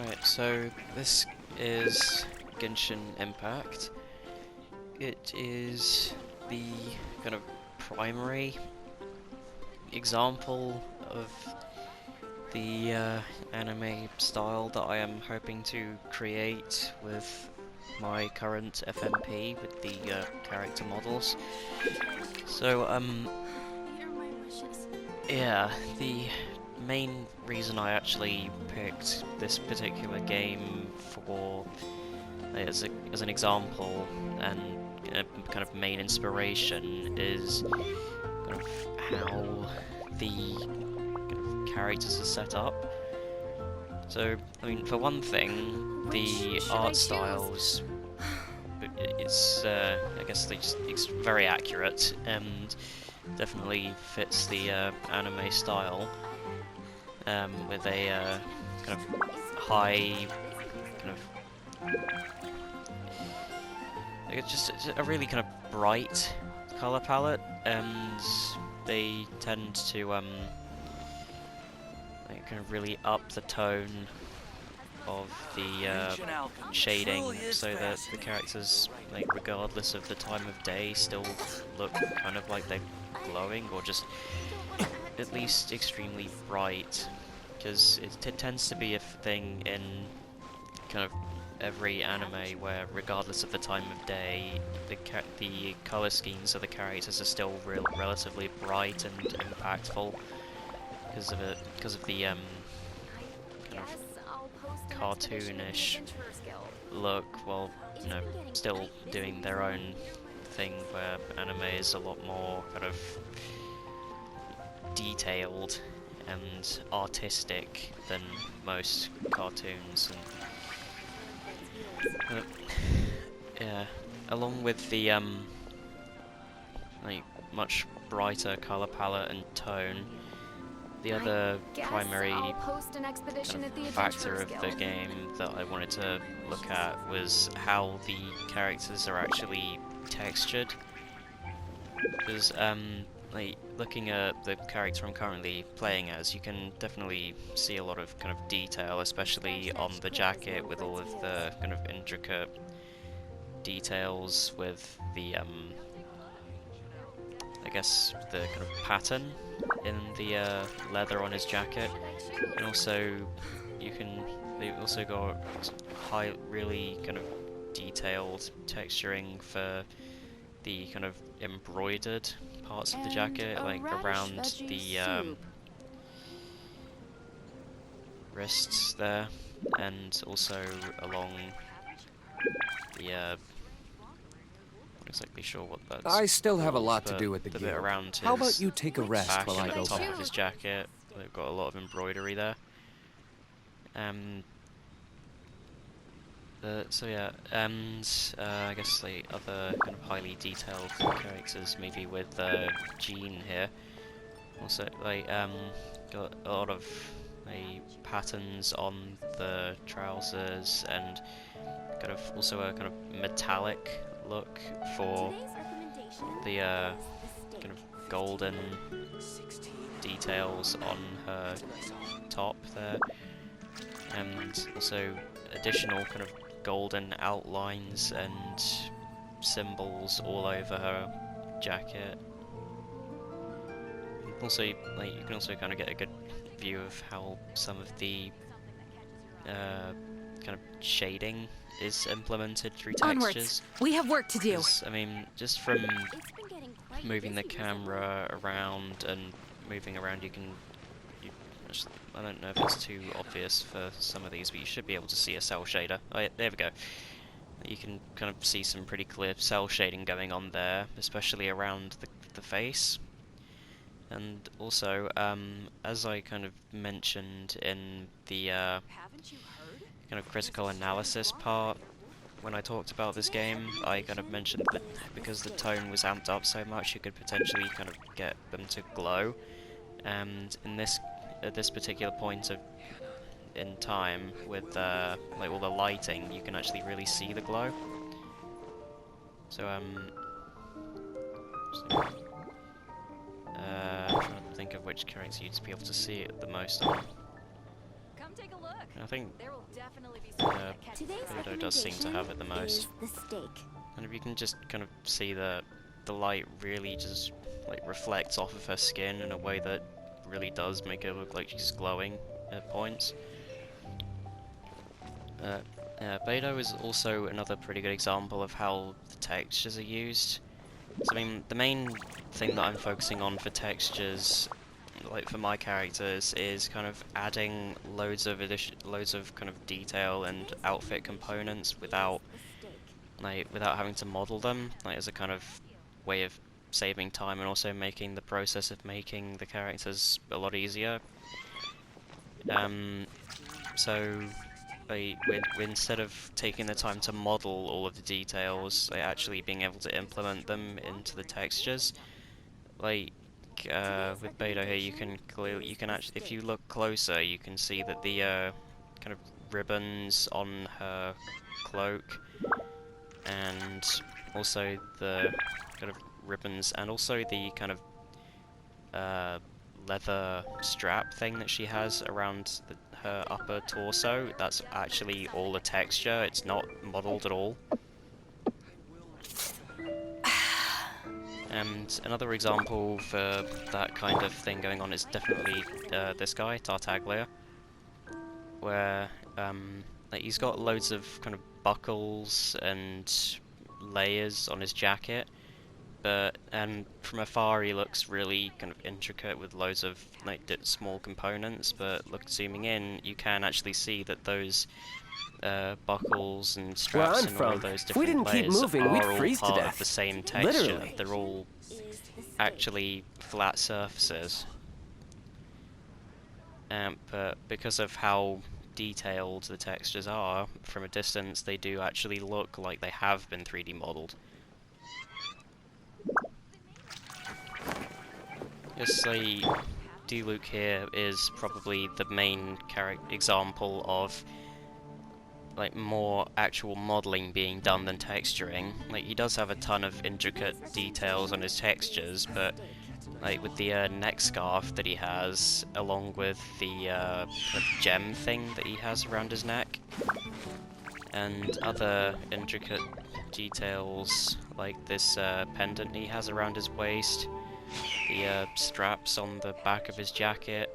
Right, so this is Genshin Impact. It is the kind of primary example of the anime style that I am hoping to create with my current FMP with the character models. So, yeah, the main reason I actually picked this particular game for as an example and kind of main inspiration is kind of how the kind of characters are set up. So, I mean, for one thing, the art styles, it's I guess it's very accurate and definitely fits the anime style, with a kind of high kind of it's a really kind of bright color palette, and they tend to like kind of really up the tone of the shading, so that the characters, like regardless of the time of day, still look kind of like they're glowing, or just at least extremely bright, because it tends to be a thing in kind of every anime where, regardless of the time of day, the color schemes of the characters are still relatively bright and impactful because of the kind of cartoonish look, while still doing their own thing, where anime is a lot more kind of detailed and artistic than most cartoons. And yeah, along with the like much brighter color palette and tone, the other primary kind of factor of the game that I wanted to look at was how the characters are actually textured. Because like looking at the character I'm currently playing as, you can definitely see a lot of kind of detail, especially on the jacket, with all of the kind of intricate details with the I guess the kind of pattern in the leather on his jacket, and also they've also got really kind of detailed texturing for the kind of embroidered parts of the jacket, like around the wrists there, and also along the not exactly sure what that's I still have a called, lot to but do with the the bit guild. around How about his you take a rest back while and I the go top back? of his jacket, they've got a lot of embroidery there. So yeah, and I guess the other kind of highly detailed characters, maybe with Jean here, also like got a lot of patterns on the trousers, and kind of also a kind of metallic look for the kind of golden details on her top there, and also additional kind of golden outlines and symbols all over her jacket. Also, like, you can also kind of get a good view of how some of the kind of shading is implemented through Onwards. textures. We have work to do. I mean, just from moving the camera around and moving around, I don't know if it's too obvious for some of these, but you should be able to see a cell shader. Oh yeah, there we go. You can kind of see some pretty clear cell shading going on there, especially around the face. And also, as I kind of mentioned in the kind of critical analysis part, when I talked about this game, I kind of mentioned that because the tone was amped up so much, you could potentially kind of get them to glow. And at this particular point in time, with like all the lighting, you can actually really see the glow. So I'm trying to think of which character you'd be able to see it the most on. Come take a look. I think Today's Beidou does seem to have it the recommendation most. is the steak. And if you can just kind of see that the light really just like reflects off of her skin in a way that really does make her look like she's glowing at points. Beidou is also another pretty good example of how the textures are used. So, I mean, the main thing that I'm focusing on for textures, like for my characters, is kind of adding loads of kind of detail and outfit components without having to model them, like as a kind of way of saving time and also making the process of making the characters a lot easier. So instead of taking the time to model all of the details, actually being able to implement them into the textures. Like with Beidou here, you can actually, if you look closer, you can see that the kind of ribbons on her cloak, and also the kind of ribbons, and also the kind of leather strap thing that she has around her upper torso. That's actually all the texture. It's not modeled at all. And another example for that kind of thing going on is definitely this guy, Tartaglia, where like he's got loads of kind of buckles and layers on his jacket, but from afar he looks really kind of intricate with loads of like small components. But zooming in, you can actually see that those buckles and straps and all of those different layers are all part of the same texture. Literally. They're all actually flat surfaces. But because of how detailed the textures are, from a distance they do actually look like they have been 3D modeled. Yes, Diluc here is probably the main example of like more actual modeling being done than texturing. Like he does have a ton of intricate details on his textures, but like with the neck scarf that he has, along with the kind of gem thing that he has around his neck, and other intricate details like this pendant he has around his waist, the straps on the back of his jacket,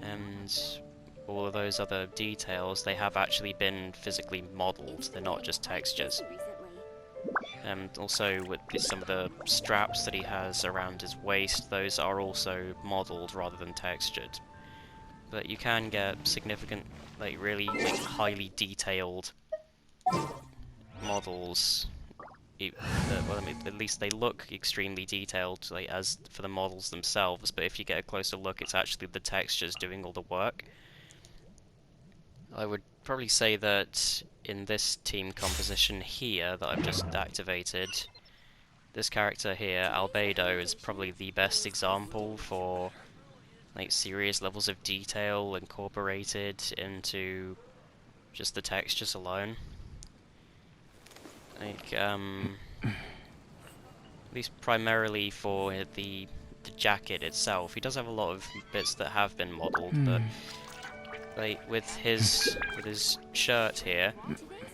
and all of those other details, they have actually been physically modeled. They're not just textures. And also with some of the straps that he has around his waist, those are also modeled rather than textured. But you can get significant, like really like highly detailed models. Well, I mean, at least they look extremely detailed, like as for the models themselves. But if you get a closer look, it's actually the textures doing all the work. I would probably say that in this team composition here that I've just activated, this character here, Albedo, is probably the best example for like serious levels of detail incorporated into just the textures alone. Like at least primarily for the jacket itself. He does have a lot of bits that have been modelled, but like with his shirt here,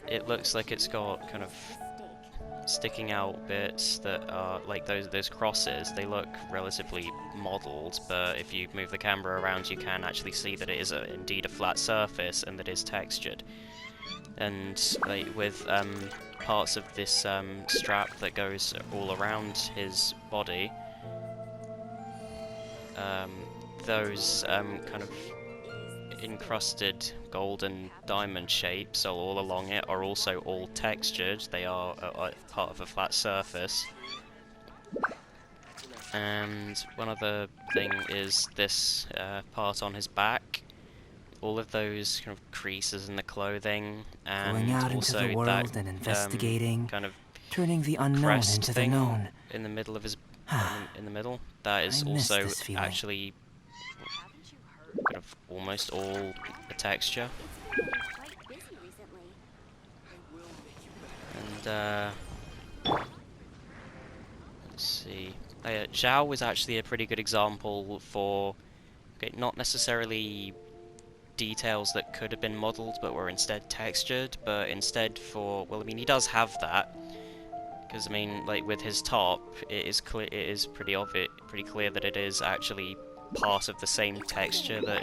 it looks like it's got kind of sticking out bits that are like those crosses. They look relatively modelled, but if you move the camera around, you can actually see that it is indeed a flat surface and that is textured. And like with parts of this strap that goes all around his body, those kind of encrusted golden diamond shapes all along it are also all textured. They are part of a flat surface. And one other thing is this part on his back. All of those kind of creases in the clothing, and Going out also into the world that and investigating, kind of turning the unknown crest into the thing known. in the middle of his in the middle. That is I miss also this feeling. actually kind of almost all a texture. And let's see. Zhao is actually a pretty good example for not necessarily details that could have been modeled but were instead textured, but instead for, well, I mean, he does have that, because I mean, like with his top, it is pretty obvious, pretty clear that it is actually part of the same texture that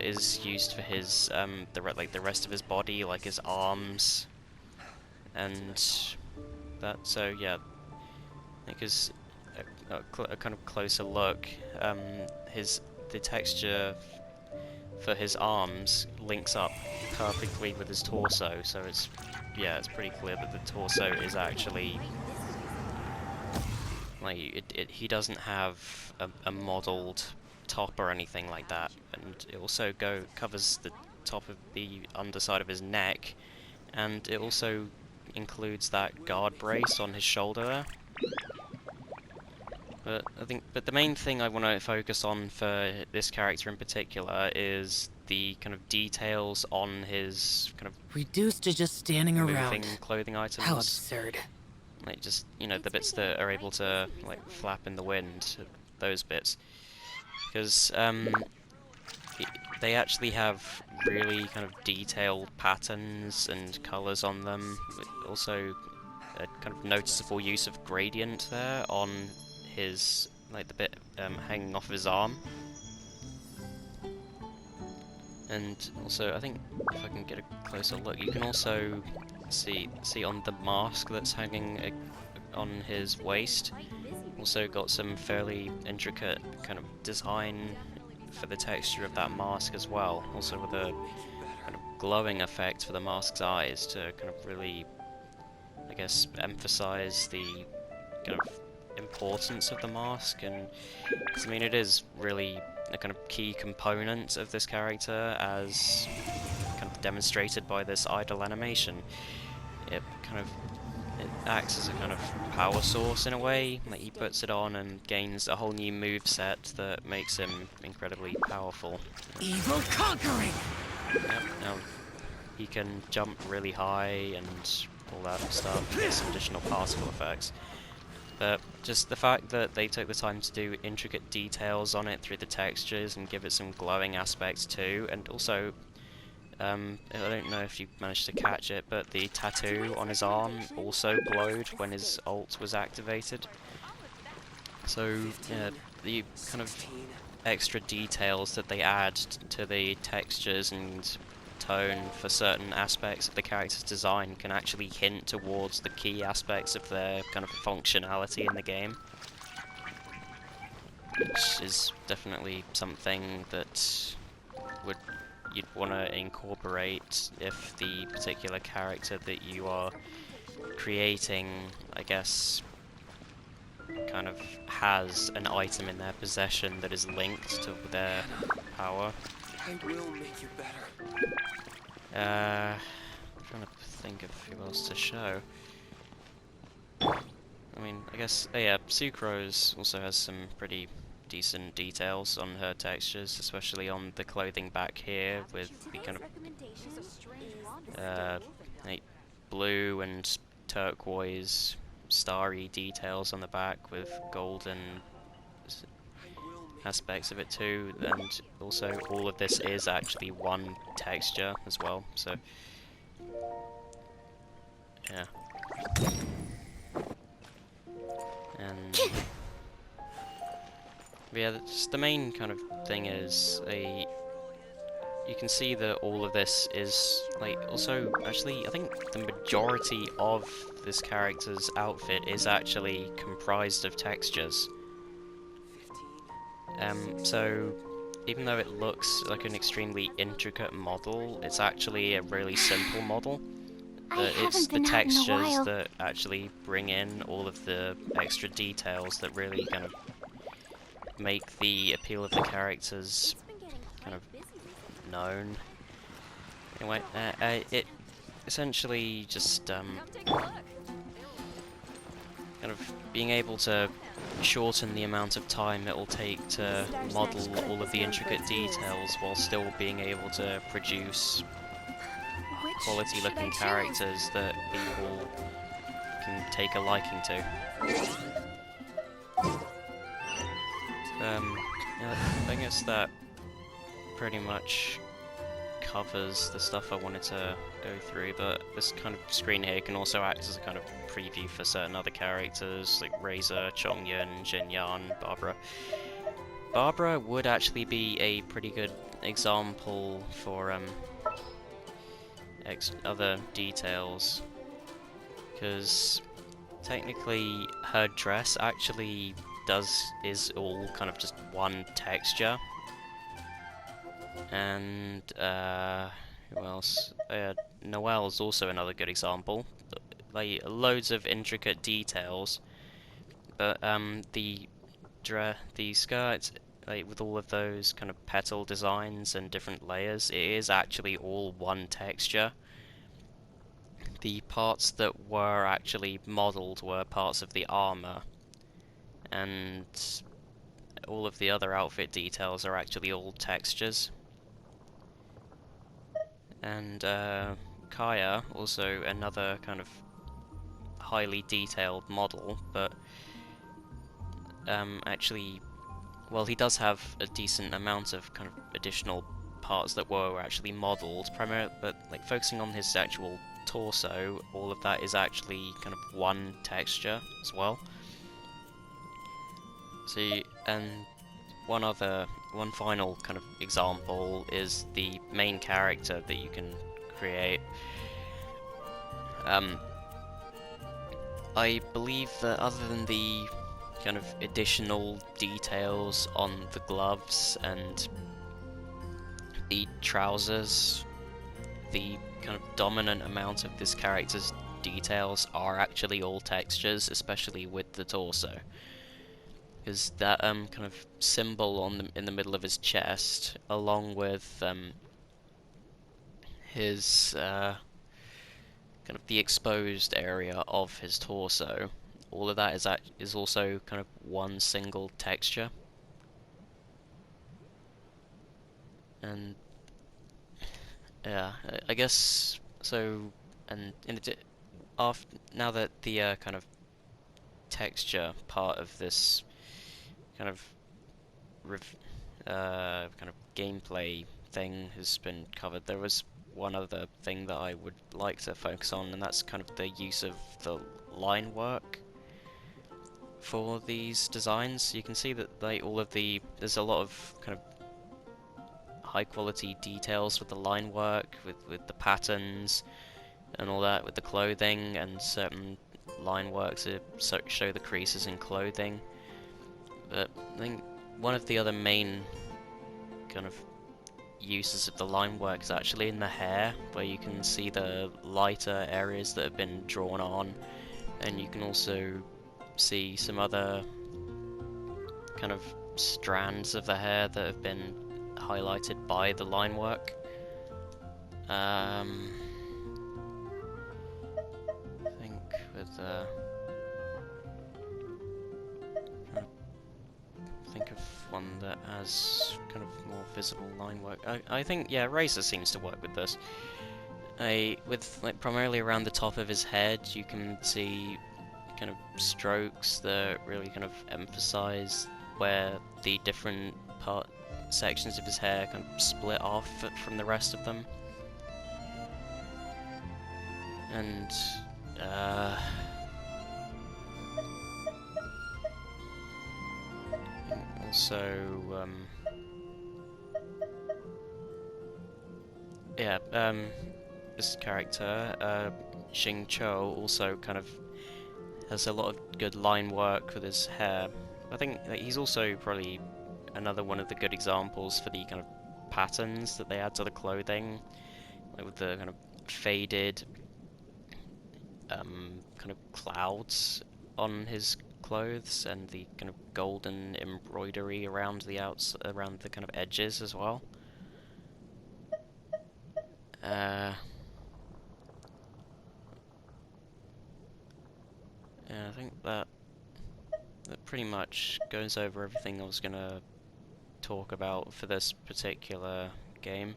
is used for his the rest of his body, like his arms and that. So yeah, because a kind of closer look, the texture for his arms links up perfectly with his torso. So it's pretty clear that the torso is actually like he doesn't have a modeled top or anything like that, and it also covers the top of the underside of his neck, and it also includes that guard brace on his shoulder there. But the main thing I want to focus on for this character in particular is the kind of details on his kind of Reduced to just standing moving around. clothing items. How absurd. Like just, you know, the bits that are able to like flap in the wind, those bits. Because they actually have really kind of detailed patterns and colours on them. Also, a kind of noticeable use of gradient there on his, like the bit hanging off of his arm. And also, I think if I can get a closer look, you can also see on the mask that's hanging on his waist. Also got some fairly intricate kind of design for the texture of that mask as well. Also with a kind of glowing effect for the mask's eyes to kind of really, I guess, emphasize the kind of importance of the mask. And 'cause, I mean, it is really a kind of key component of this character, as kind of demonstrated by this idle animation. It acts as a kind of power source in a way. Like, he puts it on and gains a whole new move set that makes him incredibly powerful. Evil conquering! Yep, now he can jump really high and all that stuff, get some additional particle effects. But just the fact that they took the time to do intricate details on it through the textures and give it some glowing aspects too, and also I don't know if you managed to catch it, but the tattoo on his arm also glowed when his ult was activated. So yeah, the kind of extra details that they add to the textures and tone for certain aspects of the character's design can actually hint towards the key aspects of their kind of functionality in the game, which is definitely something that you'd want to incorporate if the particular character that you are creating, I guess, kind of has an item in their possession that is linked to their power. I will make you better. I'm trying to think of who else to show. I mean, I guess, oh yeah, Sucrose also has some pretty decent details on her textures, especially on the clothing back here with the kind of like blue and turquoise starry details on the back with golden aspects of it too, and also all of this is actually one texture as well, so yeah. And yeah, just the main kind of thing is you can see that all of this is like also actually I think the majority of this character's outfit is actually comprised of textures. So even though it looks like an extremely intricate model, it's actually a really simple model. It's the textures that actually bring in all of the extra details that really kind of make the appeal of the characters kind of known. Anyway, it essentially just kind of being able to shorten the amount of time it will take to model all of the intricate details while still being able to produce quality looking characters that people can take a liking to. Yeah, I guess that pretty much covers the stuff I wanted to go through, but this kind of screen here can also act as a kind of preview for certain other characters like Razor, Chongyun, Jinyan, Barbara. Barbara would actually be a pretty good example for other details, because technically her dress actually is all kind of just one texture. And who else? Noelle's also another good example. Like loads of intricate details, but the skirt, like with all of those kind of petal designs and different layers, it is actually all one texture. The parts that were actually modelled were parts of the armor, and all of the other outfit details are actually all textures. And Kaya, also another kind of highly detailed model, but actually, well, he does have a decent amount of kind of additional parts that were actually modelled, primarily, but like focusing on his actual torso, all of that is actually kind of one texture as well. See, and one final kind of example is the main character that you can create. I believe that other than the kind of additional details on the gloves and the trousers, the kind of dominant amount of this character's details are actually all textures, especially with the torso. Because that kind of symbol in the middle of his chest, along with his kind of the exposed area of his torso, all of that is also kind of one single texture. And yeah, I guess so. And now that the kind of texture part of this kind of kind of gameplay thing has been covered, there was one other thing that I would like to focus on, and that's kind of the use of the line work for these designs. You can see that there's a lot of kind of high quality details with the line work, with the patterns and all that, with the clothing, and certain line work to show the creases in clothing. But I think one of the other main kind of uses of the line work is actually in the hair, where you can see the lighter areas that have been drawn on, and you can also see some other kind of strands of the hair that have been highlighted by the line work. I think with think of one that has kind of more visible line work. I think, yeah, Razor seems to work with this. With like primarily around the top of his head, you can see kind of strokes that really kind of emphasize where the different sections of his hair kind of split off from the rest of them. And also, yeah, this character, Xing Cho, also kind of has a lot of good line work with his hair. I think that he's also probably another one of the good examples for the kind of patterns that they add to the clothing, like with the kind of faded kind of clouds on his clothes, and the kind of golden embroidery around the around the kind of edges as well. Yeah, I think that pretty much goes over everything I was gonna talk about for this particular game.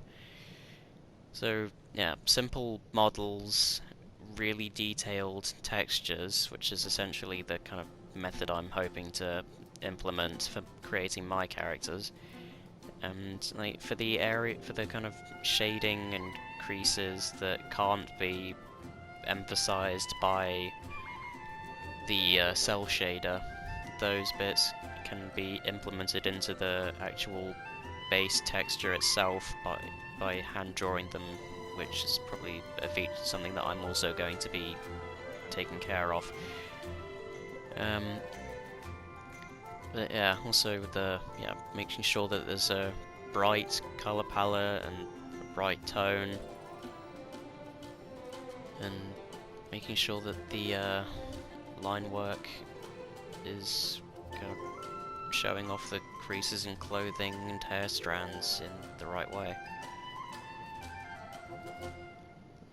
So yeah, simple models, really detailed textures, which is essentially the kind of method I'm hoping to implement for creating my characters, And like for the area, for the kind of shading and creases that can't be emphasized by the cell shader, those bits can be implemented into the actual base texture itself by hand drawing them, which is probably something that I'm also going to be taking care of. But yeah, also with the making sure that there's a bright color palette and a bright tone, and making sure that the line work is kind of showing off the creases in clothing and hair strands in the right way.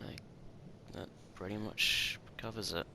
Like, that pretty much covers it.